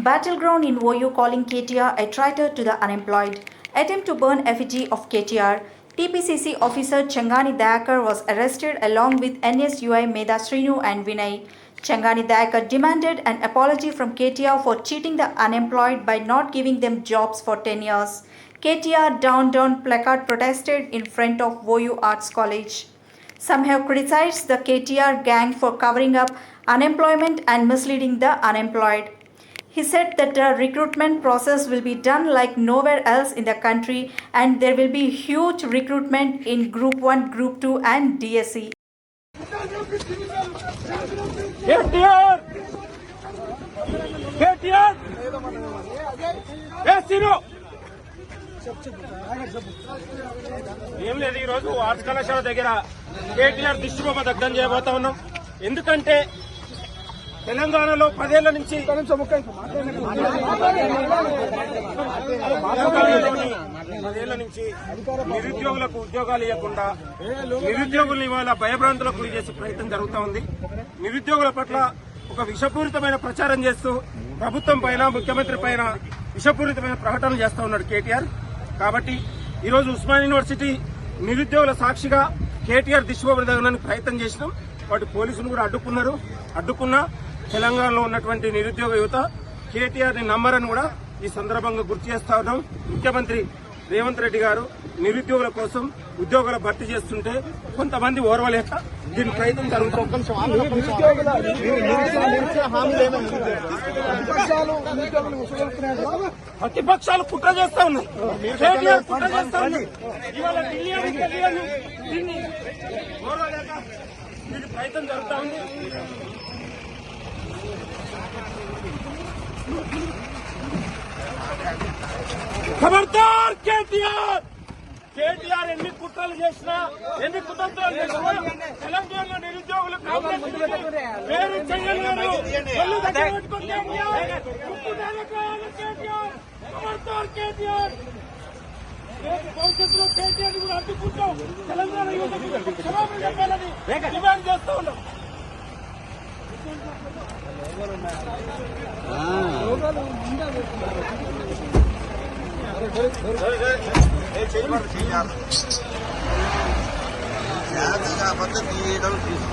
Battleground in OU calling KTR a traitor to the unemployed. Attempt to burn effigy of KTR. TPCC officer Chengani Dayakar was arrested along with NSUI Medha Srinu and Vinay. Chengani Dayakar demanded an apology from KTR for cheating the unemployed by not giving them jobs for 10 years. KTR down down placard protested in front of OU Arts College. Some have criticized the KTR gang for covering up unemployment and misleading the unemployed. He said that the recruitment process will be done like nowhere else in the country and there will be huge recruitment in Group 1, Group 2 and DSE. KTR! KTR! ఏం లేదు, ఈరోజు arts కళాశాల దగ్గర కేటీఆర్ దిష్టిబొమ్మ దగ్ధం చేయబోతా ఉన్నాం. ఎందుకంటే తెలంగాణలో 10 ఏళ్ల నుంచి నిరుద్యోగులకు ఉద్యోగాలు ఇవ్వకుండా నిరుద్యోగుల్ని ఇవాళ భయభ్రాంతులకు గురి చేసే ప్రయత్నం జరుగుతూ ఉంది. నిరుద్యోగుల పట్ల ఒక విషపూరితమైన ప్రచారం చేస్తూ ప్రభుత్వం పైన ముఖ్యమంత్రి పైన విషపూరితమైన ప్రకటనలు చేస్తూ ఉన్నాడు కేటీఆర్. కాబట్టి ఈరోజు ఉస్మానియా యూనివర్సిటీ నిరుద్యోగుల సాక్షిగా కేటీఆర్ దిష్టిబొమ్మ దగడానికి ప్రయత్నం చేసినాం. వాటి పోలీసులు కూడా అడ్డుకున్నా తెలంగాణలో ఉన్నటువంటి నిరుద్యోగ యువత కేటీఆర్ ని నమ్మరని కూడా ఈ సందర్భంగా గుర్తు చేస్తా ఉన్నాం. ముఖ్యమంత్రి రేవంత్ రెడ్డి గారు నిరుద్యోగుల కోసం ఉద్యోగాల భర్తీ చేస్తుంటే కొంతమంది ఓర్వలేక దీని ప్రయత్నం జరుగుతుంది. ప్రతిపక్షాలు కుట్ర చేస్తా ఉన్నాయి. కేటీఆర్ కుట్ర చేస్తా ఉన్నాయి. ఇవాళ దీన్ని ఓర్వలేక దీని ప్రయత్నం జరుగుతా ఉంది. ఖబర్దార్ కేటీఆర్! కేటీఆర్ ఎన్ని కుట్రలు చేసినా ఎన్ని కుతంత్రాలు చేసినా తెలంగాణ నిరుద్యోగులు పేరు చెయ్యలేరు. ఖబర్దార్ కేటీఆర్! భవిష్యత్తులో కేటీఆర్ కూడా అడ్డుకుంటాం. తెలంగాణ యువతకు క్షమాపణ చెప్పాలని డిమాండ్ చేస్తూ ఉన్నాం.